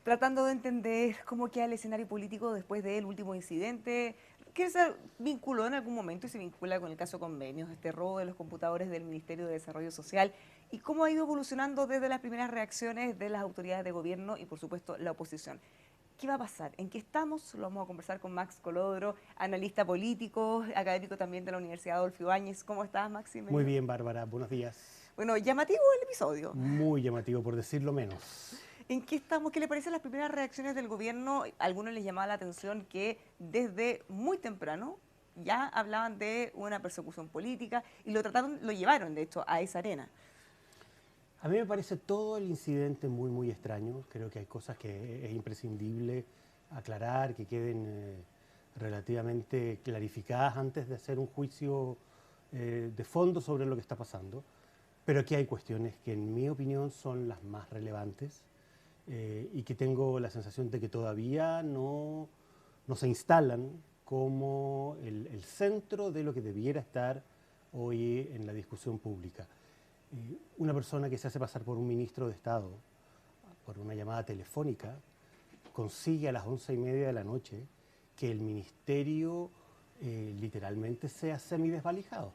tratando de entender cómo queda el escenario político después del último incidente, que se vinculó en algún momento y se vincula con el caso Convenios, este robo de los computadores del Ministerio de Desarrollo Social, y cómo ha ido evolucionando desde las primeras reacciones de las autoridades de gobierno y, por supuesto, la oposición. ¿Qué va a pasar? ¿En qué estamos? Lo vamos a conversar con Max Colodro, analista político, académico también de la Universidad Adolfo Ibáñez. ¿Cómo estás, Max? Muy Bienvenido. bien, Bárbara, buenos días. Bueno, llamativo el episodio. Muy llamativo, por decirlo menos. ¿En qué estamos? ¿Qué le parecen las primeras reacciones del gobierno? A algunos les llamaba la atención que desde muy temprano ya hablaban de una persecución política y lo llevaron de hecho a esa arena. A mí me parece todo el incidente muy extraño. Creo que hay cosas que es imprescindible aclarar, que queden relativamente clarificadas antes de hacer un juicio de fondo sobre lo que está pasando. Pero aquí hay cuestiones que en mi opinión son las más relevantes y que tengo la sensación de que todavía no se instalan como el centro de lo que debiera estar hoy en la discusión pública. Una persona que se hace pasar por un ministro de Estado, por una llamada telefónica, consigue a las 11:30 de la noche que el ministerio literalmente sea semidesvalijado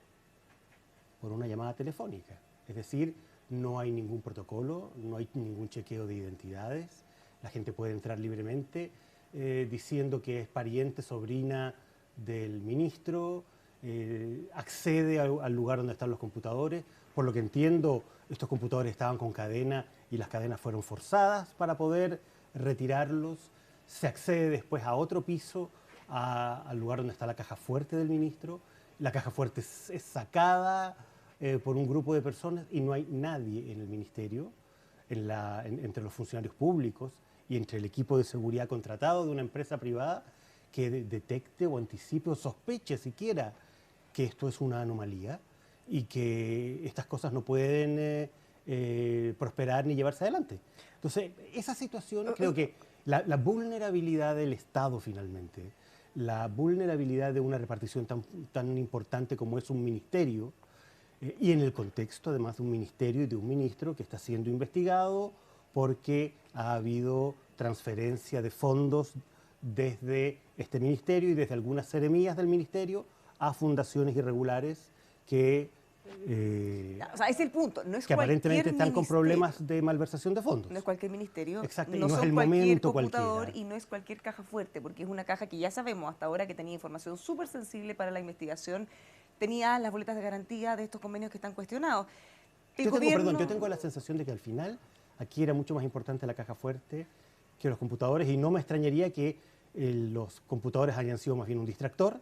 por una llamada telefónica. Es decir, no hay ningún protocolo, no hay ningún chequeo de identidades, la gente puede entrar libremente diciendo que es pariente, sobrina del ministro, accede al lugar donde están los computadores. Por lo que entiendo, estos computadores estaban con cadena y las cadenas fueron forzadas para poder retirarlos. Se accede después a otro piso, al lugar donde está la caja fuerte del ministro. La caja fuerte es sacada por un grupo de personas y no hay nadie en el ministerio, entre los funcionarios públicos y entre el equipo de seguridad contratado de una empresa privada que detecte o anticipe o sospeche siquiera que esto es una anomalía y que estas cosas no pueden prosperar ni llevarse adelante. Entonces, esa situación, creo que la vulnerabilidad del Estado finalmente, la vulnerabilidad de una repartición tan importante como es un ministerio, y en el contexto además de un ministerio y de un ministro que está siendo investigado porque ha habido transferencia de fondos desde este ministerio y desde algunas seremías del ministerio a fundaciones irregulares que, O sea, ese es el punto. No es que aparentemente cualquier están con ministerio. problemas de malversación de fondos. No es cualquier ministerio, Exacto, y no no es son el cualquier momento computador cualquiera. y no es cualquier caja fuerte, porque es una caja que ya sabemos hasta ahora que tenía información súper sensible para la investigación, tenía las boletas de garantía de estos convenios que están cuestionados. El Yo gobierno, tengo la sensación de que al final aquí era mucho más importante la caja fuerte que los computadores y no me extrañaría que los computadores hayan sido más bien un distractor,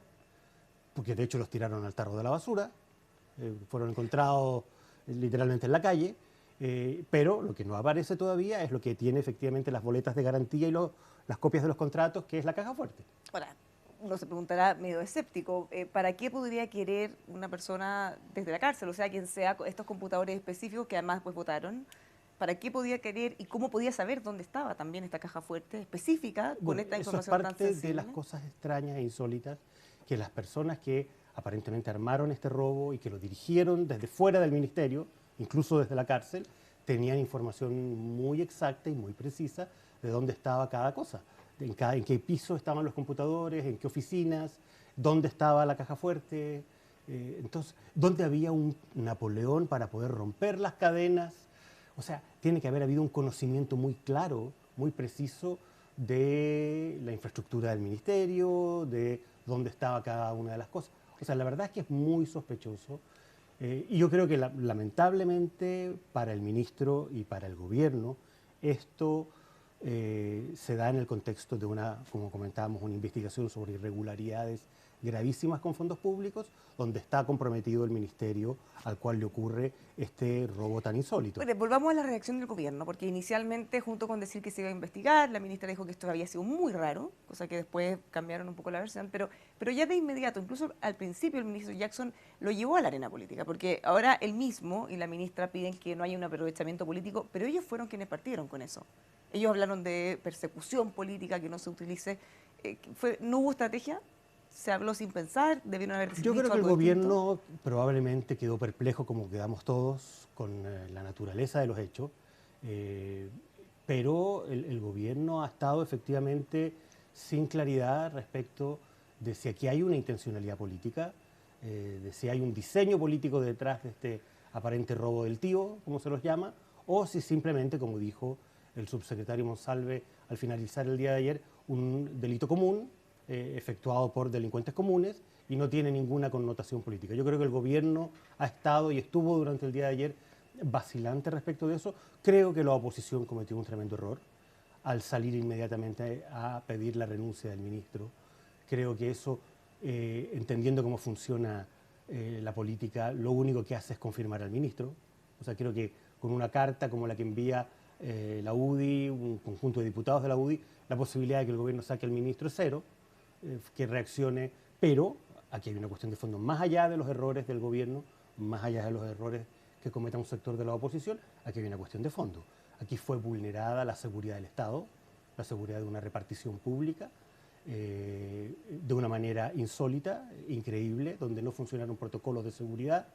porque de hecho los tiraron al tarro de la basura, fueron encontrados literalmente en la calle, pero lo que no aparece todavía es lo que tiene efectivamente las boletas de garantía y las copias de los contratos, que es la caja fuerte. ahora, uno se preguntará medio escéptico, ¿para qué podría querer una persona desde la cárcel, o sea, quien sea estos computadores específicos que además pues votaron? ¿Para qué podía querer y cómo podía saber dónde estaba también esta caja fuerte específica con Bueno, esta eso es información tan parte de sensible? las cosas extrañas e insólitas que las personas que aparentemente armaron este robo y que lo dirigieron desde fuera del ministerio, incluso desde la cárcel, tenían información muy exacta y muy precisa de dónde estaba cada cosa, en qué piso estaban los computadores, en qué oficinas, dónde estaba la caja fuerte, entonces, dónde había un Napoleón para poder romper las cadenas. O sea, tiene que haber habido un conocimiento muy claro, muy preciso de la infraestructura del ministerio, de dónde estaba cada una de las cosas. O sea, la verdad es que es muy sospechoso y yo creo que lamentablemente para el ministro y para el gobierno esto se da en el contexto de una, como comentábamos, una investigación sobre irregularidades gravísimas con fondos públicos, donde está comprometido el ministerio al cual le ocurre este robo tan insólito. Bueno, volvamos a la reacción del gobierno, porque inicialmente, junto con decir que se iba a investigar, la ministra dijo que esto había sido muy raro, cosa que después cambiaron un poco la versión, pero ya de inmediato, incluso al principio el ministro Jackson lo llevó a la arena política, porque ahora él mismo y la ministra piden que no haya un aprovechamiento político, pero ellos fueron quienes partieron con eso. Ellos hablaron de persecución política, que no se utilice. ¿No hubo estrategia? ¿Se habló sin pensar? ¿Debieron haber Yo creo dicho que el algo distinto? gobierno probablemente quedó perplejo, como quedamos todos, con la naturaleza de los hechos. pero el gobierno ha estado efectivamente sin claridad respecto de si aquí hay una intencionalidad política, de si hay un diseño político detrás de este aparente robo del tío, como se los llama, o si simplemente, como dijo el subsecretario Monsalve al finalizar el día de ayer, un delito común efectuado por delincuentes comunes y no tiene ninguna connotación política. Yo creo que el gobierno ha estado y estuvo durante el día de ayer vacilante respecto de eso. Creo que la oposición cometió un tremendo error al salir inmediatamente a pedir la renuncia del ministro. Creo que eso, entendiendo cómo funciona la política, lo único que hace es confirmar al ministro. O sea, creo que con una carta como la que envía la UDI, un conjunto de diputados de la UDI, la posibilidad de que el gobierno saque al ministro es cero, que reaccione, pero aquí hay una cuestión de fondo, más allá de los errores del gobierno, más allá de los errores que cometa un sector de la oposición, aquí hay una cuestión de fondo. Aquí fue vulnerada la seguridad del Estado, la seguridad de una repartición pública, de una manera insólita, increíble, donde no funcionaron protocolos de seguridad,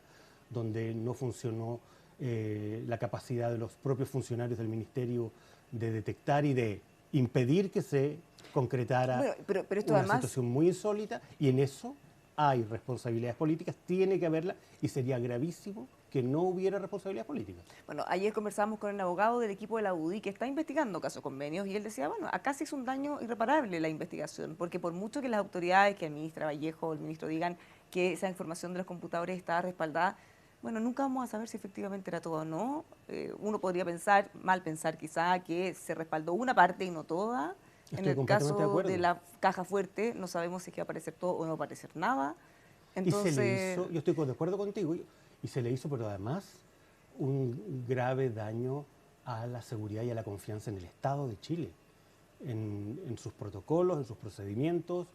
donde no funcionó la capacidad de los propios funcionarios del Ministerio de detectar y de impedir que se concretara Bueno, pero esto una además, situación muy insólita, y en eso hay responsabilidades políticas, tiene que haberla, y sería gravísimo que no hubiera responsabilidades políticas. bueno, ayer conversábamos con un abogado del equipo de la UDI que está investigando casos convenios y él decía, bueno, acá sí es un daño irreparable la investigación, porque por mucho que las autoridades, que el ministro Vallejo o el ministro digan que esa información de los computadores está respaldada, bueno, nunca vamos a saber si efectivamente era todo o no. Uno podría pensar, mal pensar quizá, que se respaldó una parte y no toda. En Estoy el completamente de caso de acuerdo. la caja fuerte, no sabemos si es que va a aparecer todo o no va a aparecer nada. Y se le Entonces, hizo, yo estoy de acuerdo contigo, y se le hizo, pero además, un grave daño a la seguridad y a la confianza en el Estado de Chile, en sus protocolos, en sus procedimientos,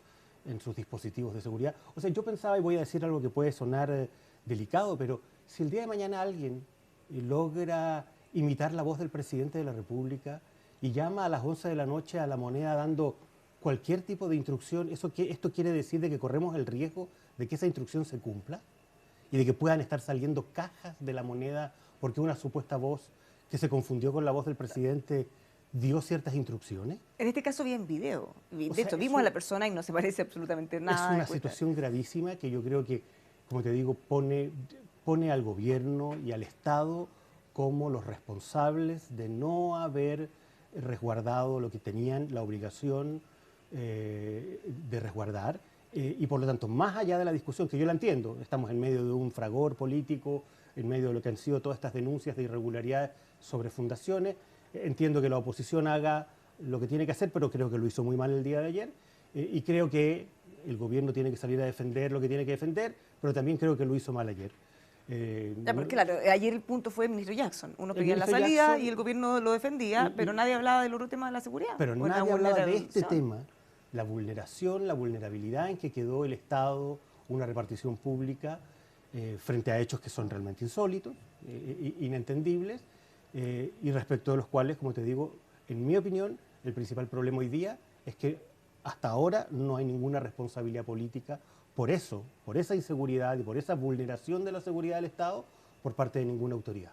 en sus dispositivos de seguridad. O sea, yo pensaba, y voy a decir algo que puede sonar delicado, pero si el día de mañana alguien logra imitar la voz del presidente de la República y llama a las 11 de la noche a la moneda dando cualquier tipo de instrucción, esto quiere decir de que corremos el riesgo de que esa instrucción se cumpla y de que puedan estar saliendo cajas de la moneda porque una supuesta voz que se confundió con la voz del presidente dio ciertas instrucciones. en este caso vi en video. O De sea, hecho, vimos a la persona y no se parece absolutamente es nada. una situación gravísima que yo creo que, como te digo, pone al gobierno y al Estado como los responsables de no haber resguardado lo que tenían la obligación de resguardar. Y por lo tanto, más allá de la discusión, que yo la entiendo, estamos en medio de un fragor político, en medio de lo que han sido todas estas denuncias de irregularidades sobre fundaciones, entiendo que la oposición haga lo que tiene que hacer, pero creo que lo hizo muy mal el día de ayer, y creo que el gobierno tiene que salir a defender lo que tiene que defender, pero también creo que lo hizo mal ayer. Ya, porque claro, ayer el punto fue el ministro Jackson. Uno El pedía la ministro salida Jackson, y el gobierno lo defendía, pero nadie hablaba del otro tema de la seguridad. pero o la nadie hablaba de este vulnerabilización. tema, la vulneración, la vulnerabilidad en que quedó el Estado, una repartición pública, frente a hechos que son realmente insólitos, inentendibles, y respecto de los cuales, como te digo, en mi opinión, el principal problema hoy día es que hasta ahora no hay ninguna responsabilidad política por eso, por esa inseguridad y por esa vulneración de la seguridad del Estado por parte de ninguna autoridad.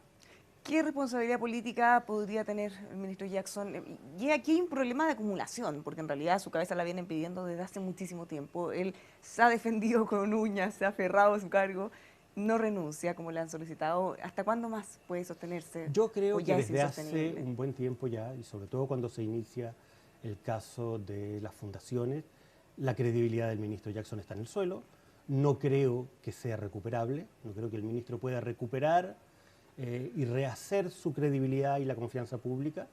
¿Qué responsabilidad política podría tener el ministro Jackson? Y aquí hay un problema de acumulación, porque en realidad su cabeza la vienen pidiendo desde hace muchísimo tiempo. Él se ha defendido con uñas, se ha aferrado a su cargo, no renuncia como le han solicitado. ¿Hasta cuándo más puede sostenerse? Yo ¿O creo que ya es desde hace insostenible? un buen tiempo ya, y sobre todo cuando se inicia el caso de las fundaciones, la credibilidad del ministro Jackson está en el suelo. No creo que sea recuperable, no creo que el ministro pueda recuperar y rehacer su credibilidad y la confianza pública,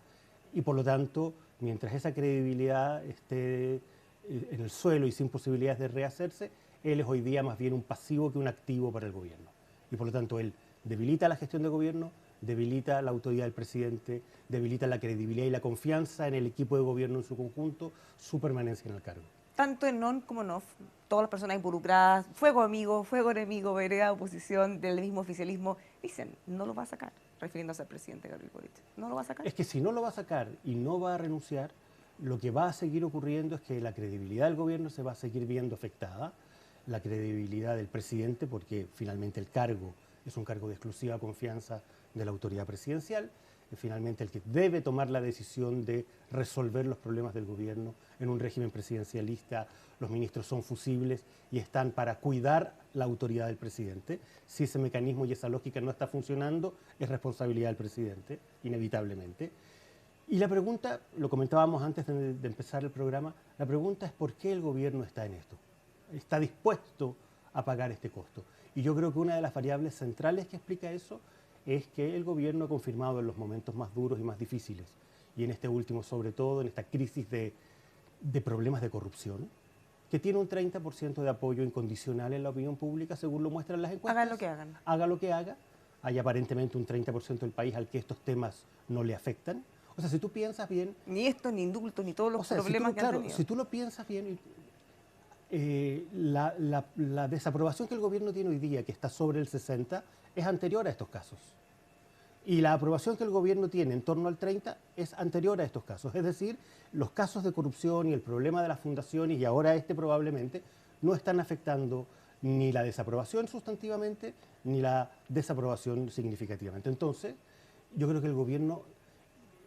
y por lo tanto, mientras esa credibilidad esté en el suelo y sin posibilidades de rehacerse, él es hoy día más bien un pasivo que un activo para el gobierno. Y por lo tanto, él debilita la gestión de gobierno, debilita la autoridad del presidente, debilita la credibilidad y la confianza en el equipo de gobierno en su conjunto, su permanencia en el cargo. Tanto en NON como en OFF, todas las personas involucradas, fuego amigo, fuego enemigo, vereda, oposición, del mismo oficialismo, dicen, no lo va a sacar, refiriéndose al presidente Gabriel Boric. ¿No lo va a sacar? Es que si no lo va a sacar y no va a renunciar, lo que va a seguir ocurriendo es que la credibilidad del gobierno se va a seguir viendo afectada, la credibilidad del presidente, porque finalmente el cargo es un cargo de exclusiva confianza de la autoridad presidencial, finalmente el que debe tomar la decisión de resolver los problemas del gobierno en un régimen presidencialista. Los ministros son fusibles y están para cuidar la autoridad del presidente. Si ese mecanismo y esa lógica no está funcionando, es responsabilidad del presidente, inevitablemente. Y la pregunta, lo comentábamos antes de empezar el programa, la pregunta es ¿por qué el gobierno está en esto? ¿Está dispuesto a pagar este costo? Y yo creo que una de las variables centrales que explica eso es que el gobierno ha confirmado en los momentos más duros y más difíciles, y en este último sobre todo, en esta crisis de problemas de corrupción, que tiene un 30% de apoyo incondicional en la opinión pública, según lo muestran las encuestas. Hagan lo que hagan. Haga lo que haga. Hay aparentemente un 30% del país al que estos temas no le afectan. O sea, si tú piensas bien... Ni esto, ni indulto, ni todos los problemas que han tenido. Si tú lo piensas bien, la desaprobación que el gobierno tiene hoy día, que está sobre el 60, es anterior a estos casos. Y la aprobación que el gobierno tiene en torno al 30 es anterior a estos casos. Es decir, los casos de corrupción y el problema de las fundaciones, y ahora este probablemente, no están afectando ni la desaprobación sustantivamente, ni la desaprobación significativamente. Entonces, yo creo que el gobierno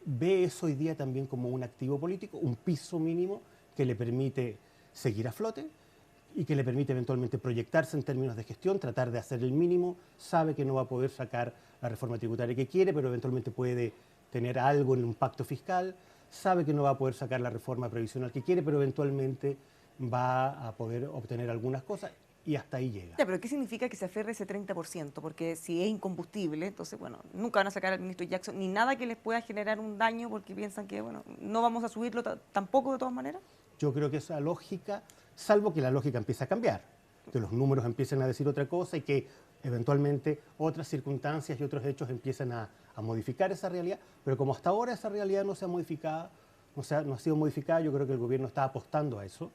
ve eso hoy día también como un activo político, un piso mínimo que le permite seguir a flote y que le permite eventualmente proyectarse en términos de gestión, tratar de hacer el mínimo, sabe que no va a poder sacar la reforma tributaria que quiere, pero eventualmente puede tener algo en un pacto fiscal, sabe que no va a poder sacar la reforma previsional que quiere, pero eventualmente va a poder obtener algunas cosas y hasta ahí llega. Ya, pero ¿qué significa que se aferre ese 30%? Porque si es incombustible, entonces, bueno, nunca van a sacar al ministro Jackson ni nada que les pueda generar un daño porque piensan que, bueno, no vamos a subirlo tampoco de todas maneras. Yo creo que esa lógica, salvo que la lógica empiece a cambiar, que los números empiecen a decir otra cosa y que eventualmente otras circunstancias y otros hechos empiecen a modificar esa realidad, pero como hasta ahora esa realidad no se ha modificado, no ha sido modificada, yo creo que el gobierno está apostando a eso,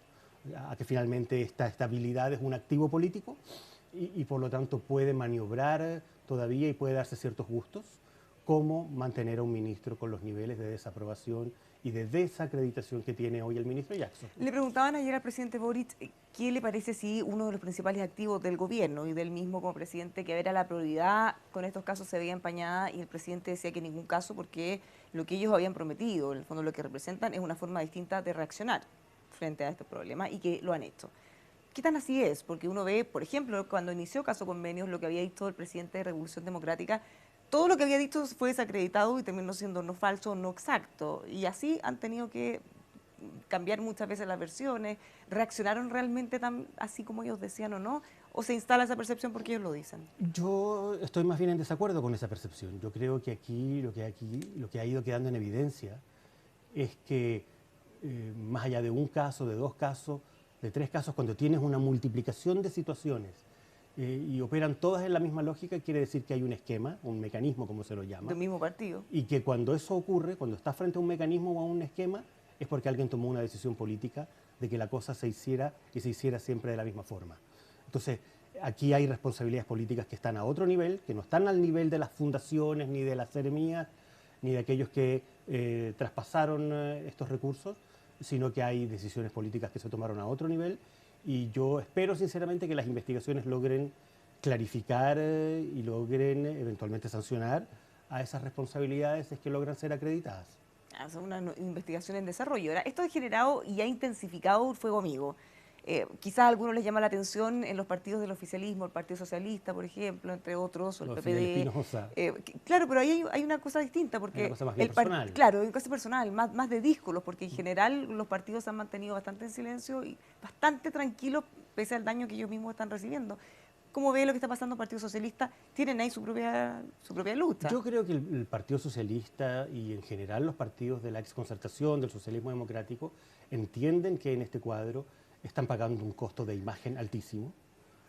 a que finalmente esta estabilidad es un activo político y por lo tanto puede maniobrar todavía y puede darse ciertos gustos, como mantener a un ministro con los niveles de desaprobación y de desacreditación que tiene hoy el ministro Jackson. Le preguntaban ayer al presidente Boric qué le parece si uno de los principales activos del gobierno y del mismo como presidente, que era la prioridad con estos casos, se veía empañada, y el presidente decía que en ningún caso, porque lo que ellos habían prometido, en el fondo lo que representan, es una forma distinta de reaccionar frente a este problema y que lo han hecho. ¿Qué tan así es? Porque uno ve, por ejemplo, cuando inició Caso Convenios, lo que había dicho el presidente de Revolución Democrática, todo lo que había dicho fue desacreditado y terminó siendo no falso, no exacto. Y así han tenido que cambiar muchas veces las versiones. ¿Reaccionaron realmente tan así como ellos decían o no? ¿O se instala esa percepción porque ellos lo dicen? Yo estoy más bien en desacuerdo con esa percepción. Yo creo que aquí lo que ha ido quedando en evidencia es que más allá de un caso, de dos casos, de tres casos, cuando tienes una multiplicación de situaciones y operan todas en la misma lógica, quiere decir que hay un esquema, un mecanismo, como se lo llama. Del mismo partido. Y que cuando eso ocurre, cuando estás frente a un mecanismo o a un esquema, es porque alguien tomó una decisión política de que la cosa se hiciera y se hiciera siempre de la misma forma. Entonces, aquí hay responsabilidades políticas que están a otro nivel, que no están al nivel de las fundaciones, ni de las seremías, ni de aquellos que traspasaron estos recursos, sino que hay decisiones políticas que se tomaron a otro nivel, y yo espero sinceramente que las investigaciones logren clarificar y logren eventualmente sancionar a esas responsabilidades, es que logran ser acreditadas. Es una investigación en desarrollo. Ahora, esto ha generado y ha intensificado un fuego amigo. Quizás a algunos les llama la atención en los partidos del oficialismo, el Partido Socialista, por ejemplo, entre otros, o el PPD. Claro, pero ahí hay una cosa distinta, porque una cosa más bien personal. Claro, hay una cosa personal, más de díscolos, porque en general los partidos se han mantenido bastante en silencio y bastante tranquilos, pese al daño que ellos mismos están recibiendo. ¿Cómo ve lo que está pasando el Partido Socialista? Tienen ahí su propia lucha. Yo creo que el Partido Socialista y en general los partidos de la exconcertación, del socialismo democrático, entienden que en este cuadro están pagando un costo de imagen altísimo.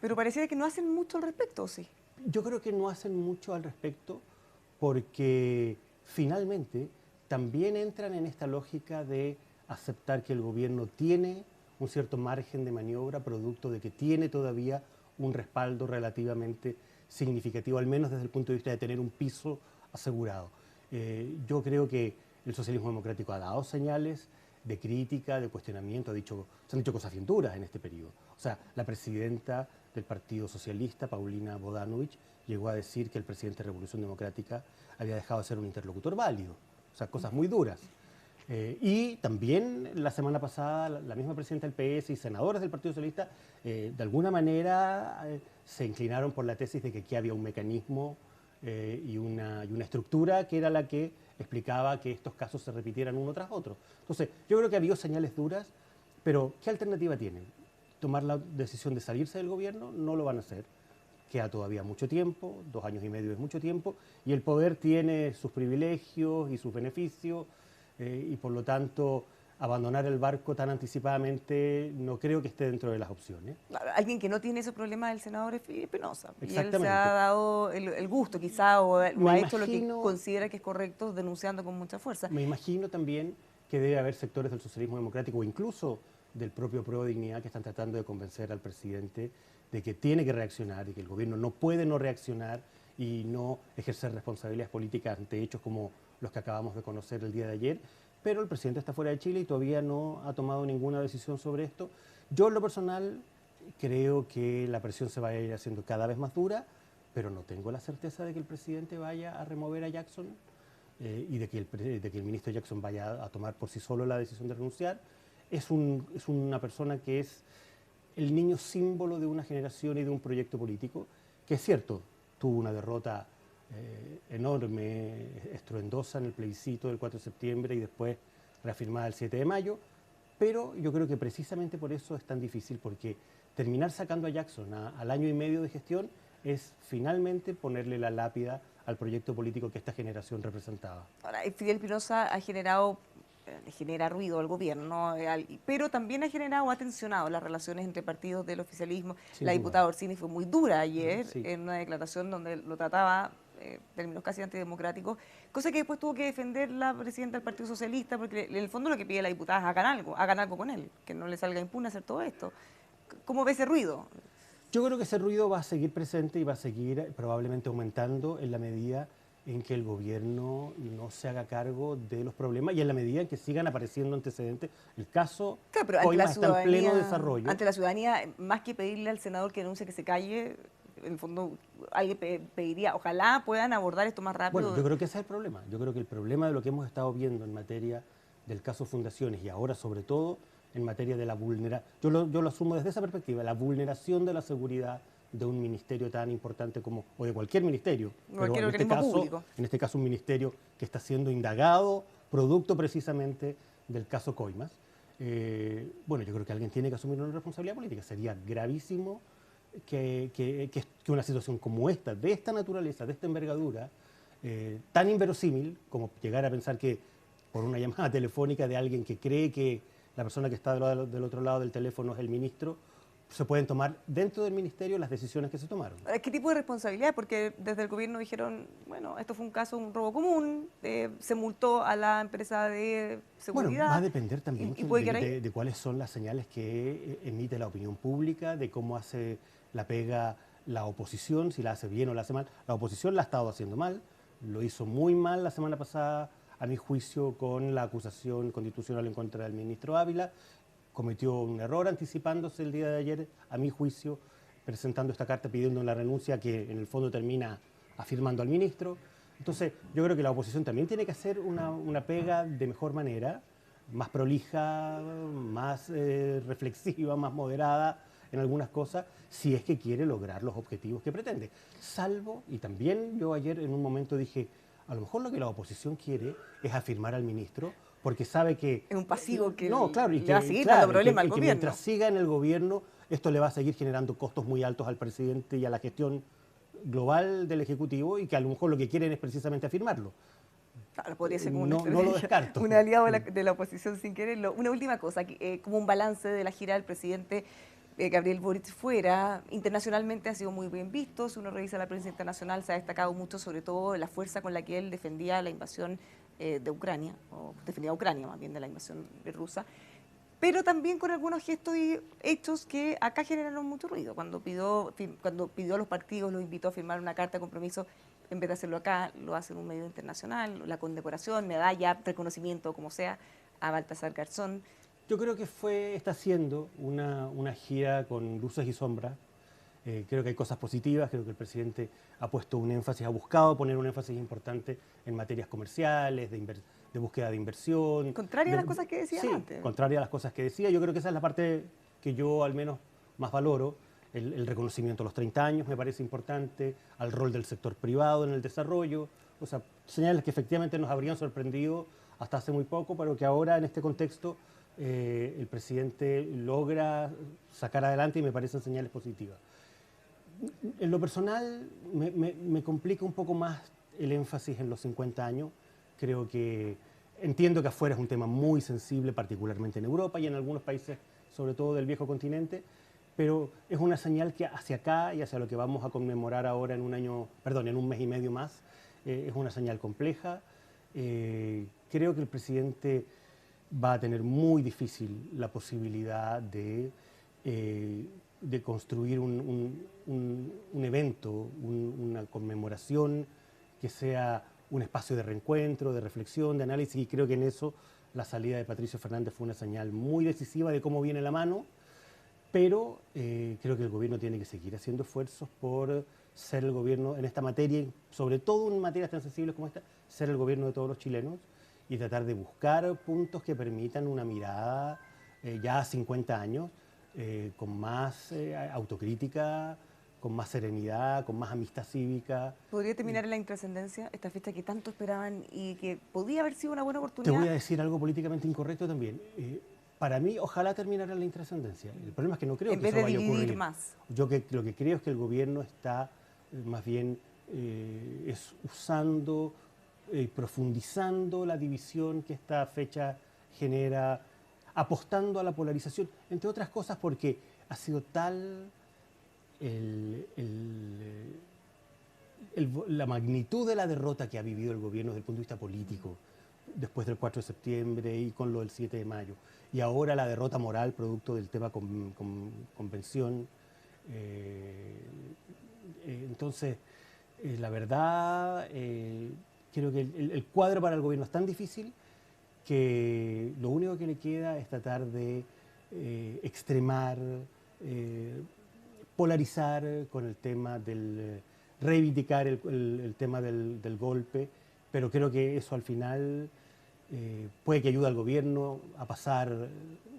Pero pareciera que no hacen mucho al respecto, ¿o sí? Yo creo que no hacen mucho al respecto porque finalmente también entran en esta lógica de aceptar que el gobierno tiene un cierto margen de maniobra producto de que tiene todavía un respaldo relativamente significativo, al menos desde el punto de vista de tener un piso asegurado. Yo creo que el socialismo democrático ha dado señales de crítica, de cuestionamiento, se han dicho cosas bien duras en este periodo. O sea, la presidenta del Partido Socialista, Paulina Bodanovich, llegó a decir que el presidente de Revolución Democrática había dejado de ser un interlocutor válido. O sea, cosas muy duras. Y también la semana pasada la misma presidenta del PS y senadores del Partido Socialista de alguna manera se inclinaron por la tesis de que aquí había un mecanismo y una estructura que era la que explicaba que estos casos se repitieran uno tras otro. Entonces, yo creo que ha habido señales duras, pero ¿qué alternativa tienen? ¿Tomar la decisión de salirse del gobierno? No lo van a hacer. Queda todavía mucho tiempo, 2 años y medio es mucho tiempo, y el poder tiene sus privilegios y sus beneficios, y por lo tanto abandonar el barco tan anticipadamente no creo que esté dentro de las opciones. Alguien que no tiene ese problema del senador es Felipe Espinosa. Y él Exactamente. se ha dado el gusto quizá o ha hecho lo que imagino- considera que es correcto, denunciando con mucha fuerza. Me imagino también que debe haber sectores del socialismo democrático o incluso del propio Prueba de Dignidad que están tratando de convencer al presidente de que tiene que reaccionar y que el gobierno no puede no reaccionar y no ejercer responsabilidades políticas ante hechos como los que acabamos de conocer el día de ayer. Pero el presidente está fuera de Chile y todavía no ha tomado ninguna decisión sobre esto. Yo, en lo personal, creo que la presión se va a ir haciendo cada vez más dura, pero no tengo la certeza de que el presidente vaya a remover a Jackson y de que el ministro Jackson vaya a tomar por sí solo la decisión de renunciar. Es una persona que es el niño símbolo de una generación y de un proyecto político, que es cierto, tuvo una derrota enorme, estruendosa en el plebiscito del 4 de septiembre y después reafirmada el 7 de mayo, pero yo creo que precisamente por eso es tan difícil, porque terminar sacando a Jackson al año y medio de gestión es finalmente ponerle la lápida al proyecto político que esta generación representaba. Ahora, Fidel Espinosa ha generado, le genera ruido al gobierno, pero también ha generado, ha tensionado las relaciones entre partidos del oficialismo. Sin La duda. diputada Orsini fue muy dura ayer Sí. en una declaración donde lo trataba términos casi antidemocráticos, cosa que después tuvo que defender la presidenta del Partido Socialista, porque en el fondo lo que pide la diputada es hagan algo con él, que no le salga impune hacer todo esto. ¿Cómo ve ese ruido? Yo creo que ese ruido va a seguir presente y va a seguir probablemente aumentando en la medida en que el gobierno no se haga cargo de los problemas y en la medida en que sigan apareciendo antecedentes. El caso Claro, pero ante la Coimas está en pleno ciudadanía, desarrollo. ante la ciudadanía, más que pedirle al senador que denuncie que se calle, en el fondo alguien pediría, ojalá puedan abordar esto más rápido. Bueno, yo creo que ese es el problema. Yo creo que el problema de lo que hemos estado viendo en materia del caso Fundaciones y ahora sobre todo en materia de la vulneración, yo lo asumo desde esa perspectiva, la vulneración de la seguridad de un ministerio tan importante como, o de cualquier ministerio, pero en este caso un ministerio que está siendo indagado, producto precisamente del caso Coimas. Bueno, yo creo que alguien tiene que asumir una responsabilidad política. Sería gravísimo que una situación como esta, de esta naturaleza, de esta envergadura, tan inverosímil como llegar a pensar que por una llamada telefónica de alguien que cree que la persona que está del otro lado del teléfono es el ministro, se pueden tomar dentro del ministerio las decisiones que se tomaron. ¿Qué tipo de responsabilidad? Porque desde el gobierno dijeron, bueno, esto fue un caso, un robo común, se multó a la empresa de seguridad. Bueno, va a depender también de cuáles son las señales que emite la opinión pública, de cómo hace la pega la oposición, si la hace bien o la hace mal. La oposición la ha estado haciendo mal, lo hizo muy mal la semana pasada, a mi juicio, con la acusación constitucional en contra del ministro Ávila. Cometió un error anticipándose el día de ayer, a mi juicio, presentando esta carta pidiendo la renuncia que en el fondo termina afirmando al ministro. Entonces, yo creo que la oposición también tiene que hacer una pega de mejor manera, más prolija, más reflexiva, más moderada en algunas cosas, si es que quiere lograr los objetivos que pretende. Salvo, y también yo ayer en un momento dije, a lo mejor lo que la oposición quiere es afirmar al ministro, porque sabe que... Es un pasivo que no, claro, y le va a seguir dando problemas al gobierno. Mientras siga en el gobierno, esto le va a seguir generando costos muy altos al presidente y a la gestión global del Ejecutivo, y que a lo mejor lo que quieren es precisamente afirmarlo. Claro, podría ser como no lo descarto. Un aliado de la oposición sin quererlo. Una última cosa, como un balance de la gira del presidente Gabriel Boric fuera, internacionalmente ha sido muy bien visto. Si uno revisa la prensa internacional, se ha destacado mucho, sobre todo, la fuerza con la que él defendía la invasión de Ucrania, o defendía a Ucrania más bien de la invasión rusa, pero también con algunos gestos y hechos que acá generaron mucho ruido. Cuando pidió a los partidos, los invitó a firmar una carta de compromiso, en vez de hacerlo acá, lo hace en un medio internacional, la condecoración, medalla, reconocimiento, como sea, a Baltasar Garzón. Yo creo que está haciendo una gira con luces y sombras, Creo que hay cosas positivas, creo que el presidente ha puesto un énfasis, ha buscado poner un énfasis importante en materias comerciales, de búsqueda de inversión. Contraria a las cosas que decía Sí, antes. contraria a las cosas que decía. Yo creo que esa es la parte que yo al menos más valoro. El reconocimiento a los 30 años me parece importante, al rol del sector privado en el desarrollo. O sea, señales que efectivamente nos habrían sorprendido hasta hace muy poco, pero que ahora en este contexto el presidente logra sacar adelante y me parecen señales positivas. En lo personal me complica un poco más el énfasis en los 50 años. Creo que entiendo que afuera es un tema muy sensible, particularmente en Europa y en algunos países, sobre todo del viejo continente, pero es una señal que hacia acá y hacia lo que vamos a conmemorar ahora en en un mes y medio más, es una señal compleja. Creo que el presidente va a tener muy difícil la posibilidad de construir un evento, una conmemoración que sea un espacio de reencuentro, de reflexión, de análisis, y creo que en eso la salida de Patricio Fernández fue una señal muy decisiva de cómo viene la mano, pero creo que el gobierno tiene que seguir haciendo esfuerzos por ser el gobierno en esta materia, sobre todo en materias tan sensibles como esta, ser el gobierno de todos los chilenos y tratar de buscar puntos que permitan una mirada ya a 50 años con más autocrítica, con más serenidad, con más amistad cívica. ¿Podría terminar en la intrascendencia esta fiesta que tanto esperaban y que podía haber sido una buena Te oportunidad? voy a decir algo políticamente incorrecto también. Para mí, ojalá terminara en la intrascendencia. El problema es que no creo En que vez eso de vaya a dividir ocurrir. más. Lo que creo es que el gobierno está más bien es usando y profundizando la división que esta fecha genera, apostando a la polarización, entre otras cosas porque ha sido tal la magnitud de la derrota que ha vivido el gobierno desde el punto de vista político, después del 4 de septiembre y con lo del 7 de mayo, y ahora la derrota moral producto del tema convención. Entonces, la verdad, creo que el cuadro para el gobierno es tan difícil que lo único que le queda es tratar de extremar, polarizar con el tema del reivindicar el tema del golpe, pero creo que eso al final puede que ayude al gobierno a pasar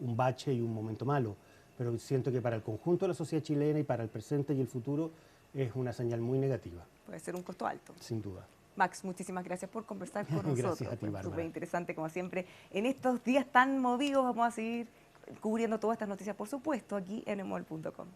un bache y un momento malo, pero siento que para el conjunto de la sociedad chilena y para el presente y el futuro es una señal muy negativa. Puede ser un costo alto. Sin duda. Max, muchísimas gracias por conversar con nosotros. Gracias a ti, Fue Bárbara. súper interesante, como siempre. En estos días tan movidos vamos a seguir cubriendo todas estas noticias, por supuesto, aquí en emol.com.